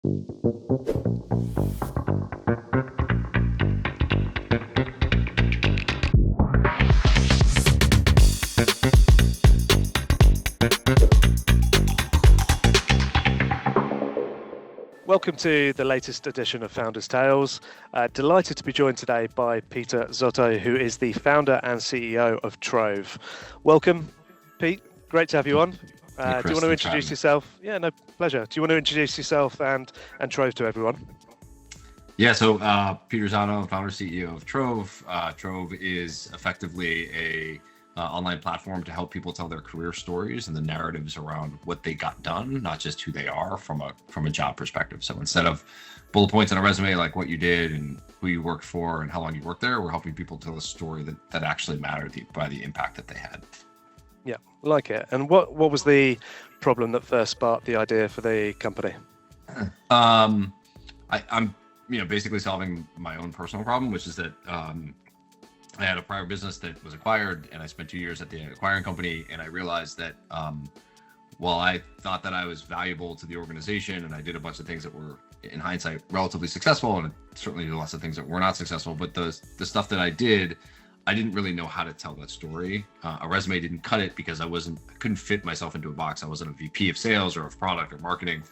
Welcome to the latest edition of Founders Tales. Delighted to be joined today by Peter Zotto, who is the founder and CEO of Trove. Welcome, Pete. Great to have you on. Do you want to introduce yourself? Yeah, no, pleasure. Do you want to introduce yourself and Trove to everyone? Yeah, so Peter Zotto, founder CEO of Trove. Trove is effectively a online platform to help people tell their career stories and the narratives around what they got done, not just who they are from a job perspective. So instead of bullet points on a resume like what you did and who you worked for and how long you worked there, we're helping people tell a story that actually mattered by the impact that they had. Yeah, like it. And what was the problem that first sparked the idea for the company? I'm basically solving my own personal problem, which is that I had a prior business that was acquired, and I spent 2 years at the acquiring company, and I realized that while I thought that I was valuable to the organization, and I did a bunch of things that were, in hindsight, relatively successful, and certainly did lots of things that were not successful, but the stuff that I did, I didn't really know how to tell that story. A resume didn't cut it because I couldn't fit myself into a box. I wasn't a VP of sales or of product or marketing.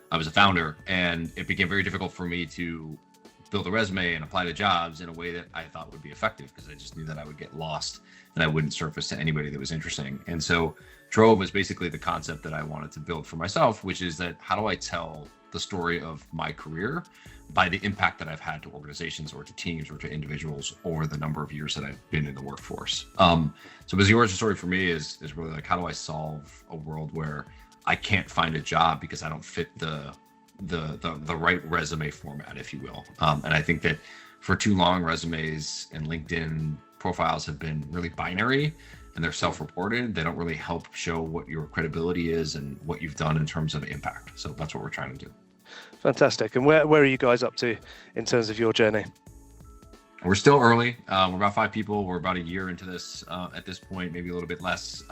I was a founder, and it became very difficult for me to build a resume and apply to jobs in a way that I thought would be effective, because I just knew that I would get lost and I wouldn't surface to anybody that was interesting. And so Trove was basically the concept that I wanted to build for myself, which is that how do I tell the story of my career by the impact that I've had to organizations or to teams or to individuals over the number of years that I've been in the workforce. So the origin story for me is really like, how do I solve a world where I can't find a job because I don't fit the right resume format, if you will. And I think that for too long, resumes and LinkedIn profiles have been really binary, and they're self-reported. They don't really help show what your credibility is and what you've done in terms of impact. So that's what we're trying to do. Fantastic. And where are you guys up to in terms of your journey? We're still early. We're about 5 people. We're about a year into this at this point, maybe a little bit less.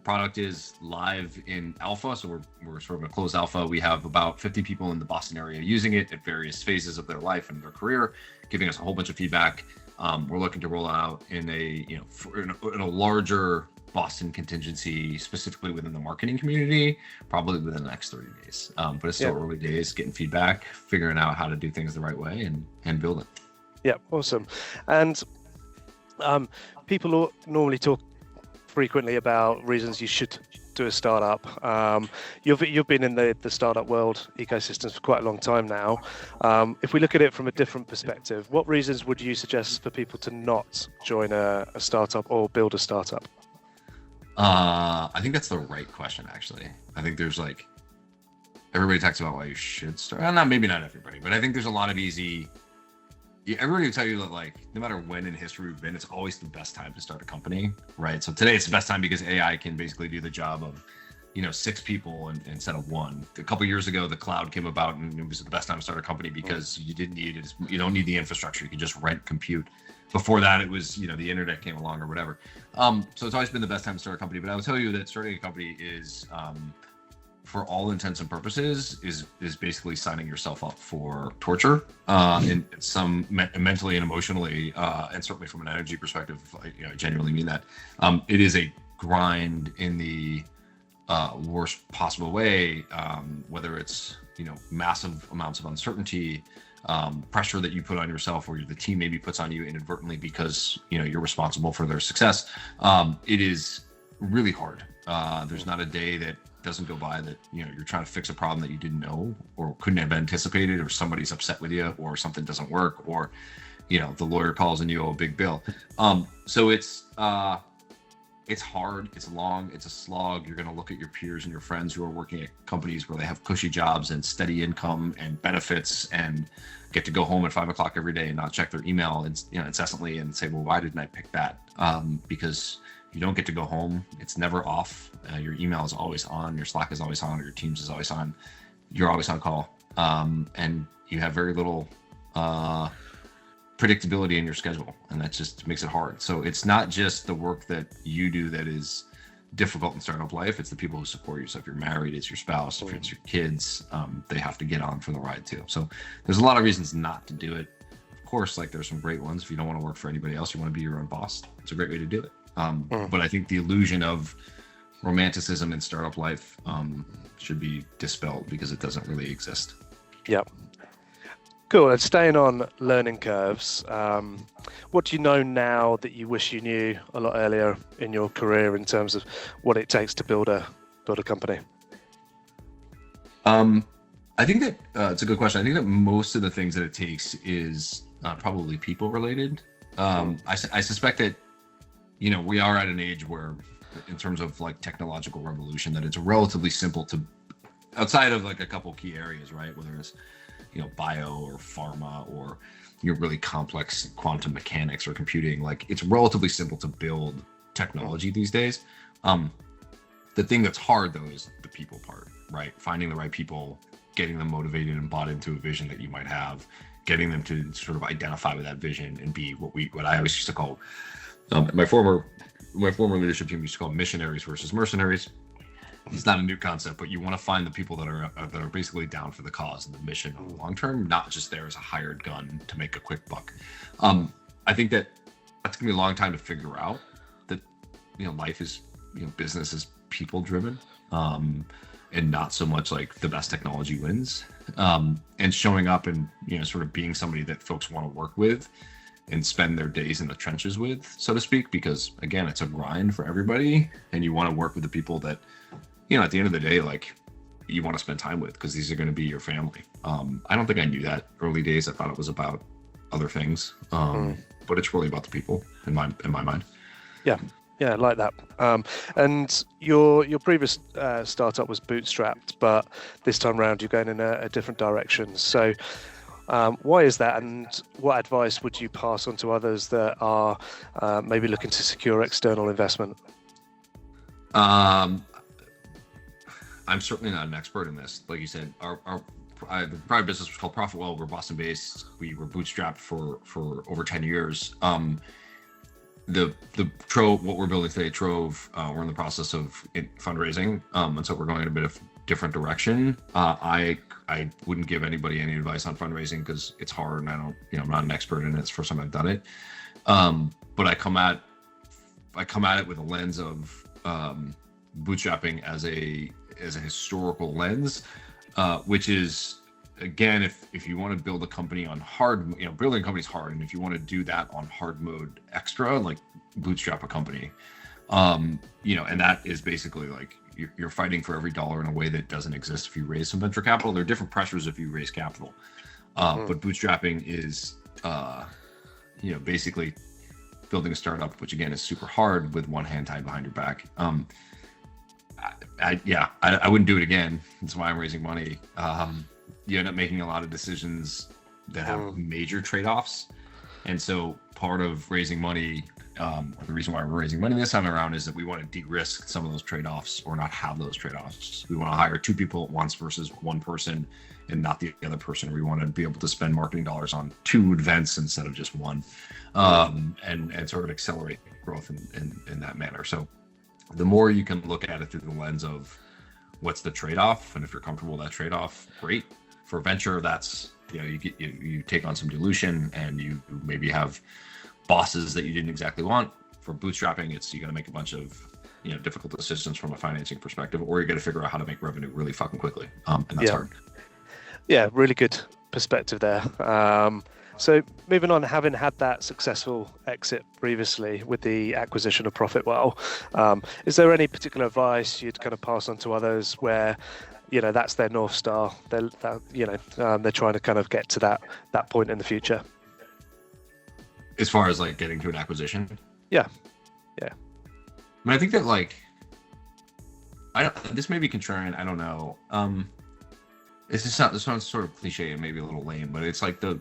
Product is live in alpha, so we're sort of a closed alpha. We have about 50 people in the Boston area using it at various phases of their life and their career, giving us a whole bunch of feedback. We're looking to roll out in a larger Boston contingency, specifically within the marketing community, probably within the next 30 days. But it's still early days, getting feedback, figuring out how to do things the right way and build it. Yeah, awesome. And people normally talk frequently about reasons you should do a startup. You've been in the startup world ecosystems for quite a long time now. If we look at it from a different perspective, what reasons would you suggest for people to not join a startup or build a startup? I think that's the right question, actually. I think there's everybody talks about why you should start. Maybe not everybody, but I think there's a lot of easy. Everybody will tell you that no matter when in history we've been, it's always the best time to start a company, right? So today it's the best time because AI can basically do the job of, 6 people instead of 1. A couple of years ago, the cloud came about, and it was the best time to start a company because you don't need the infrastructure. You can just rent compute. Before that, it was, the internet came along or whatever. So it's always been the best time to start a company. But I will tell you that starting a company is, for all intents and purposes, is basically signing yourself up for torture, in some mentally and emotionally, and certainly from an energy perspective. I genuinely mean that. It is a grind in the worst possible way, whether it's massive amounts of uncertainty, pressure that you put on yourself or the team maybe puts on you inadvertently because you're responsible for their success. It is really hard. There's not a day that doesn't go by that you're trying to fix a problem that you didn't know or couldn't have anticipated, or somebody's upset with you, or something doesn't work, or the lawyer calls and you owe a big bill. So it's hard, it's long, it's a slog. You're going to look at your peers and your friends who are working at companies where they have cushy jobs and steady income and benefits and get to go home at 5 o'clock every day and not check their email incessantly and say, well, why didn't I pick that? Because you don't get to go home. It's never off. Your email is always on. Your Slack is always on. Or your Teams is always on. You're always on call. And you have very little predictability in your schedule. And that just makes it hard. So it's not just the work that you do that is difficult in startup life. It's the people who support you. So if you're married, it's your spouse. If it's your kids, they have to get on for the ride too. So there's a lot of reasons not to do it. Of course, like there's some great ones. If you don't want to work for anybody else, you want to be your own boss. It's a great way to do it. But I think the illusion of romanticism in startup life should be dispelled because it doesn't really exist. Yep. Cool. And staying on learning curves, what do you know now that you wish you knew a lot earlier in your career in terms of what it takes to build a company? I think that it's a good question. I think that most of the things that it takes is probably people related. I suspect that, you know, we are at an age where, in terms of like technological revolution, that it's relatively simple to, outside of like a couple key areas, right? Whether it's, you know, bio or pharma or your really complex quantum mechanics or computing, like it's relatively simple to build technology these days. The thing that's hard though is the people part, right? Finding the right people, getting them motivated and bought into a vision that you might have, getting them to sort of identify with that vision and be what I always used to call, my former leadership team used to call missionaries versus mercenaries. It's not a new concept, but you want to find the people that are basically down for the cause and the mission in the long term, not just there as a hired gun to make a quick buck. I think that that's gonna be a long time to figure out that, you know, life is, you know, business is people driven, and not so much like the best technology wins, and showing up and, you know, sort of being somebody that folks want to work with and spend their days in the trenches with, so to speak, because again, it's a grind for everybody and you want to work with the people that, you know, at the end of the day, like you want to spend time with, because these are going to be your family. I don't think I knew that early days. I thought it was about other things, but it's really about the people in my mind. Yeah, I like that. And your previous startup was bootstrapped, but this time around you're going in a different direction. So why is that, and what advice would you pass on to others that are maybe looking to secure external investment? I'm certainly not an expert in this. Like you said, the prior business was called ProfitWell. We're Boston-based. We were bootstrapped for over 10 years. The Trove, what we're building today, Trove, we're in the process of fundraising, and so we're going in a bit of different direction. I wouldn't give anybody any advice on fundraising because it's hard, and I don't, you know, I'm not an expert in it. It's the first time I've done it. But I come at it with a lens of bootstrapping as a historical lens, which is, again, if you want to build a company on hard, you know, building a company is hard, and if you want to do that on hard mode extra, like bootstrap a company, you know, and that is basically like you're fighting for every dollar in a way that doesn't exist if you raise some venture capital. There are different pressures if you raise capital, but bootstrapping is, you know, basically building a startup, which again is super hard with one hand tied behind your back. I wouldn't do it again. That's why I'm raising money. You end up making a lot of decisions that have major trade-offs. And so part of raising money, the reason why we're raising money this time around is that we want to de-risk some of those trade-offs or not have those trade-offs. We want to hire 2 people at once versus 1 person and not the other person. We want to be able to spend marketing dollars on 2 events instead of just 1, and sort of accelerate growth in that manner. So the more you can look at it through the lens of what's the trade-off, and if you're comfortable with that trade-off, great. For venture, that's, you know, you take on some dilution and you maybe have bosses that you didn't exactly want. For bootstrapping, it's you got to make a bunch of, you know, difficult decisions from a financing perspective, or you got to figure out how to make revenue really fucking quickly, and that's hard. Yeah, really good perspective there. So moving on, having had that successful exit previously with the acquisition of ProfitWell, is there any particular advice you'd kind of pass on to others where, you know, that's their North Star, they're trying to kind of get to that point in the future? As far as like getting to an acquisition? Yeah. I mean, I think that like, this may be contrarian, I don't know. This sounds sort of cliche and maybe a little lame, but it's like the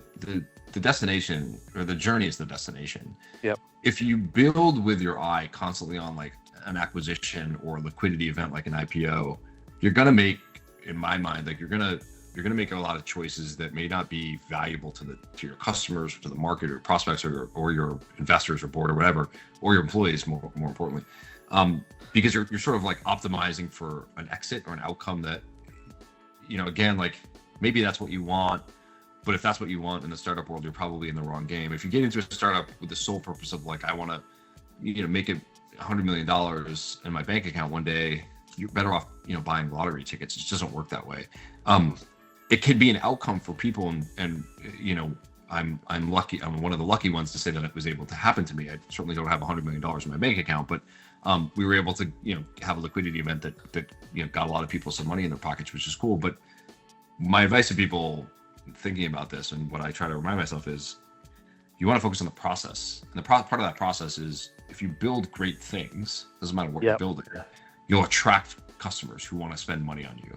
destination, or the journey is the destination. Yep. If you build with your eye constantly on like an acquisition or liquidity event like an IPO, you're gonna make, in my mind, like you're gonna make a lot of choices that may not be valuable to your customers, or to the market, or prospects, or your investors, or board, or whatever, or your employees, more importantly. because you're sort of like optimizing for an exit or an outcome that, again, like maybe that's what you want, but if that's what you want in the startup world, you're probably in the wrong game. If you get into a startup with the sole purpose of like, I want to, make it $100 million in my bank account one day, you're better off, buying lottery tickets. It just doesn't work that way. It could be an outcome for people, and I'm lucky. I'm one of the lucky ones to say that it was able to happen to me. I certainly don't have $100 million in my bank account, but we were able to, have a liquidity event that got a lot of people some money in their pockets, which is cool. But my advice to people thinking about this, and what I try to remind myself, is you want to focus on the process. And the part of that process is, if you build great things, doesn't matter what you're building, you'll attract customers who want to spend money on you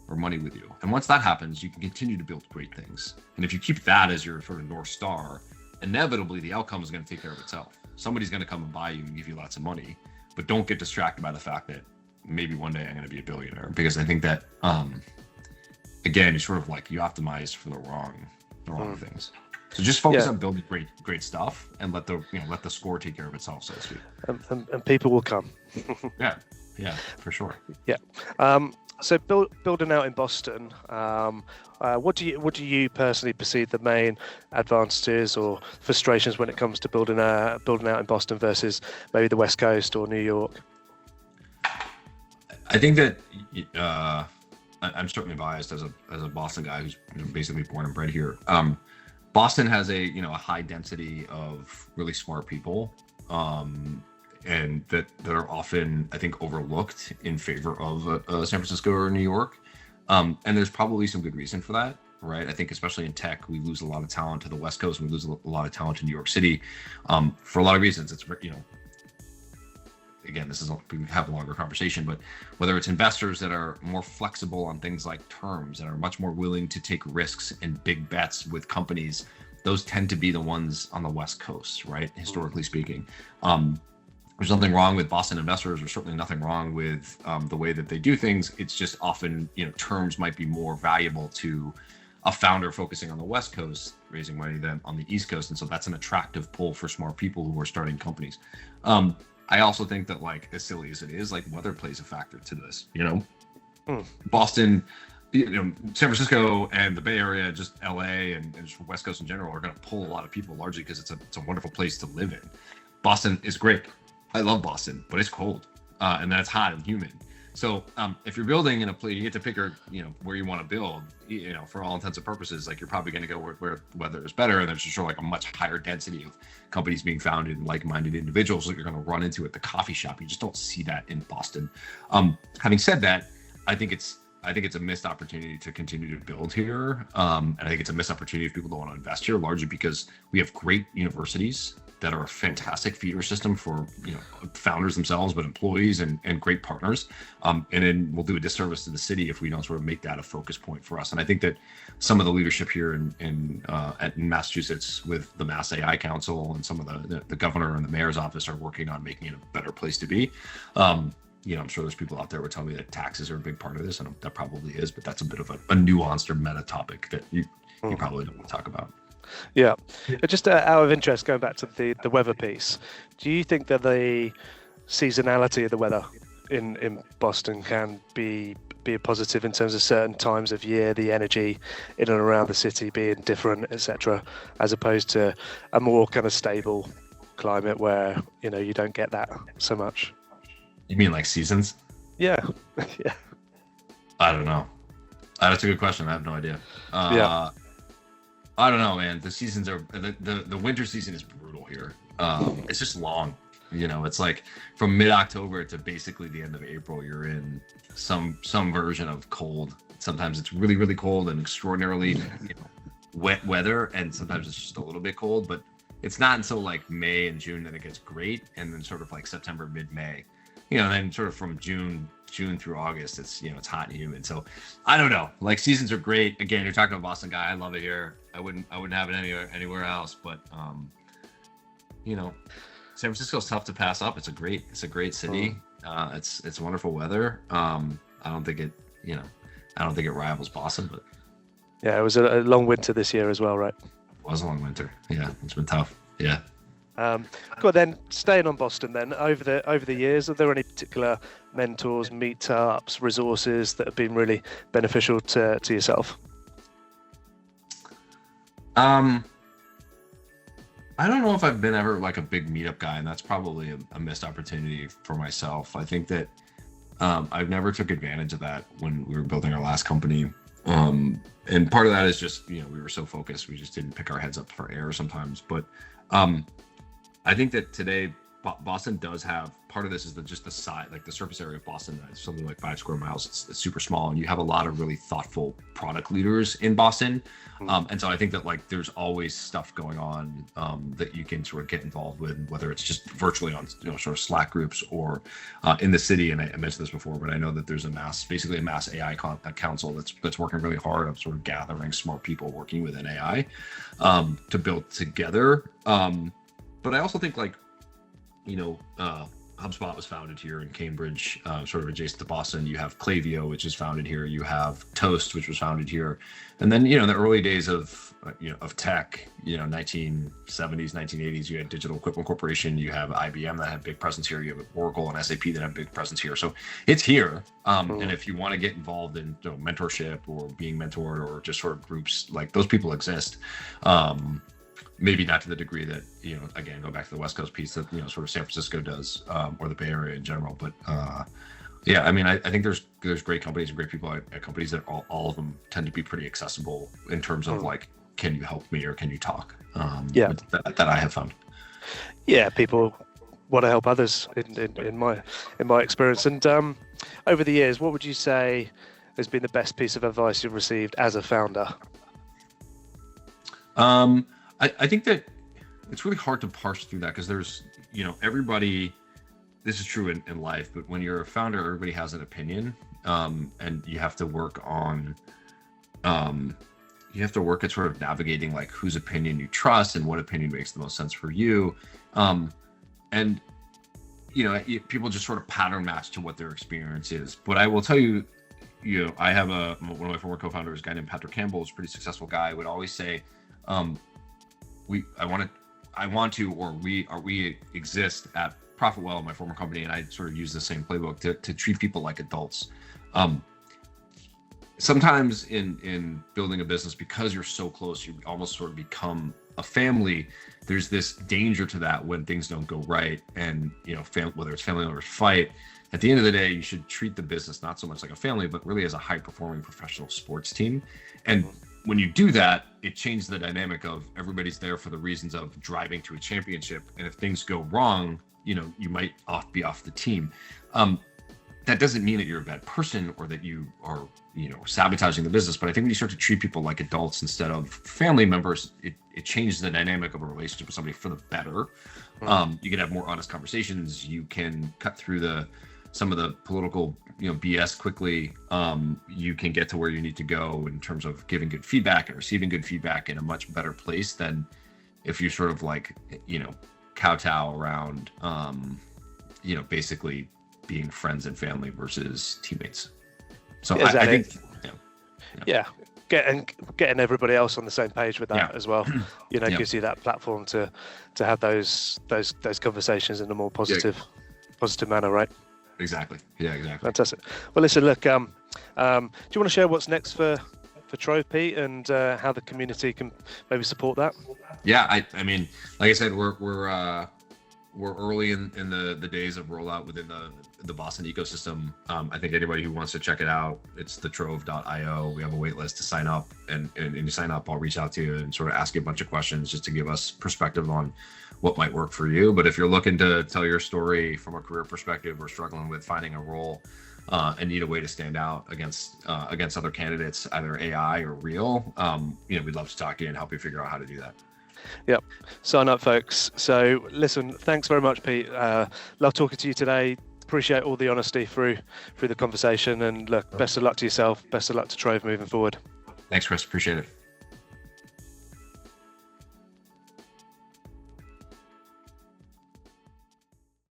or money with you. And once that happens, you can continue to build great things. And if you keep that as your sort of North Star, inevitably the outcome is going to take care of itself. Somebody's going to come and buy you and give you lots of money, but don't get distracted by the fact that maybe one day I'm going to be a billionaire, because I think that, again, you sort of like, you optimize for the wrong things. So just focus on building great stuff, and let the score take care of itself, so to speak. And people will come. Yeah, for sure. Yeah. So building out in Boston, what do you personally perceive the main advantages or frustrations when it comes to building out in Boston versus maybe the West Coast or New York? I think that I'm certainly biased as a Boston guy who's basically born and bred here. Boston has a high density of really smart people, and that are often, I think, overlooked in favor of San Francisco or New York. And there's probably some good reason for that, right? I think especially in tech, we lose a lot of talent to the West Coast, and we lose a lot of talent to New York City, for a lot of reasons. It's, again, we can have a longer conversation, but whether it's investors that are more flexible on things like terms and are much more willing to take risks and big bets with companies, those tend to be the ones on the West Coast, right? Historically speaking. There's nothing wrong with Boston investors. There's certainly nothing wrong with the way that they do things. It's just often, terms might be more valuable to a founder focusing on the West Coast, raising money, than on the East Coast. And so that's an attractive pull for smart people who are starting companies. I also think that, like, as silly as it is, like, weather plays a factor to this, Boston, San Francisco and the Bay Area, just LA and just West Coast in general, are going to pull a lot of people, largely because it's a wonderful place to live in. Boston is great. I love Boston, but it's cold, and that's hot and humid. So if you're building in a place, you get to figure, where you want to build, for all intents and purposes, like, you're probably going to go where weather is better, and there's just sort of like a much higher density of companies being founded and like-minded individuals that you're going to run into at the coffee shop. You just don't see that in Boston. Having said that, I think it's a missed opportunity to continue to build here, and I think it's a missed opportunity if people don't want to invest here, largely because we have great universities that are a fantastic feeder system for founders themselves, but employees and great partners. And then we'll do a disservice to the city if we don't sort of make that a focus point for us. And I think that some of the leadership here in Massachusetts, with the Mass AI Council and some of the governor and the mayor's office, are working on making it a better place to be. I'm sure there's people out there would tell me that taxes are a big part of this, and that probably is, but that's a bit of a nuanced or meta topic that you probably don't want to talk about. Yeah. Just out of interest, going back to the weather piece, do you think that the seasonality of the weather in Boston can be a positive in terms of certain times of year, the energy in and around the city being different, etc., as opposed to a more kind of stable climate where, you don't get that so much? You mean like seasons? Yeah. Yeah. I don't know. That's a good question. I have no idea. I don't know, man. The seasons are the winter season is brutal here. It's just long. It's like from mid-October to basically the end of April, you're in some version of cold. Sometimes it's really, really cold and extraordinarily wet weather, and sometimes it's just a little bit cold. But it's not until like May and June that it gets great, and then sort of like September, mid-May. Then sort of from June through August, it's it's hot and humid. So I don't know. Like, seasons are great. Again, you're talking to a Boston guy. I love it here. I wouldn't have it anywhere else. But San Francisco's tough to pass up. It's a great city. It's wonderful weather. I don't think it rivals Boston, but yeah, it was a long winter this year as well, right? It was a long winter. Yeah, it's been tough. Yeah. Good. Then staying on Boston, then over the years, are there any particular mentors, meetups, resources that have been really beneficial to yourself? I don't know if I've been ever like a big meetup guy, and that's probably a missed opportunity for myself. I think that I've never took advantage of that when we were building our last company. And part of that is just, we were so focused, we just didn't pick our heads up for air sometimes. But I think that today Boston does have, part of this is just the size, like the surface area of Boston is something like 5 square miles. It's super small, and you have a lot of really thoughtful product leaders in Boston. And so I think that like there's always stuff going on that you can sort of get involved with, whether it's just virtually on sort of Slack groups or in the city. And I mentioned this before, but I know that there's basically a mass AI council that's working really hard on sort of gathering smart people working within AI to build together. But I also think like, HubSpot was founded here in Cambridge, sort of adjacent to Boston. You have Klaviyo, which is founded here. You have Toast, which was founded here. And then, in the early days of tech, 1970s, 1980s, you had Digital Equipment Corporation. You have IBM that had big presence here. You have Oracle and SAP that have big presence here. So it's here. And if you want to get involved in mentorship or being mentored or just sort of groups, like those people exist. Maybe not to the degree that, again, go back to the West Coast piece that, sort of San Francisco does, or the Bay Area in general. But yeah, I mean, I think there's great companies and great people at companies that all of them tend to be pretty accessible in terms of like, can you help me or can you talk? That I have found. Yeah, people want to help others in my experience. And over the years, what would you say has been the best piece of advice you've received as a founder? I think that it's really hard to parse through that because there's, everybody, this is true in life, but when you're a founder, everybody has an opinion, and you have to work on, you have to work at sort of navigating like whose opinion you trust and what opinion makes the most sense for you. And, people just sort of pattern match to what their experience is. But I will tell you, I have one of my former co-founders, a guy named Patrick Campbell, who's a pretty successful guy, would always say, we exist at ProfitWell, my former company, and I sort of use the same playbook to treat people like adults. Sometimes in building a business, because you're so close, you almost sort of become a family. There's this danger to that when things don't go right, and whether it's family members fight. At the end of the day, you should treat the business not so much like a family, but really as a high-performing professional sports team. And when you do that, it changes the dynamic of everybody's there for the reasons of driving to a championship. And if things go wrong, you might be off the team. That doesn't mean that you're a bad person or that you are, sabotaging the business. But I think when you start to treat people like adults instead of family members, it changes the dynamic of a relationship with somebody for the better. You can have more honest conversations. You can cut through some of the political, BS quickly. You can get to where you need to go in terms of giving good feedback and receiving good feedback in a much better place than if you sort of like, kowtow around, basically being friends and family versus teammates. So I think, getting everybody else on the same page with that as well, gives you that platform to have those conversations in a more positive manner, right? Exactly. Yeah, exactly. Fantastic. Well, listen, look, do you want to share what's next for Trove, Pete, and how the community can maybe support that? Yeah, I mean, like I said, we're early in the days of rollout within the Boston ecosystem. I think anybody who wants to check it out, it's thetrove.io. We have a wait list to sign up, and you sign up, I'll reach out to you and sort of ask you a bunch of questions just to give us perspective on what might work for you. But if you're looking to tell your story from a career perspective or struggling with finding a role and need a way to stand out against other candidates, either AI or real, we'd love to talk to you and help you figure out how to do that. Yep. Sign up, folks. So listen, thanks very much, Pete. Love talking to you today. Appreciate all the honesty through the conversation, and look, best of luck to yourself. Best of luck to Trove moving forward. Thanks, Chris. Appreciate it.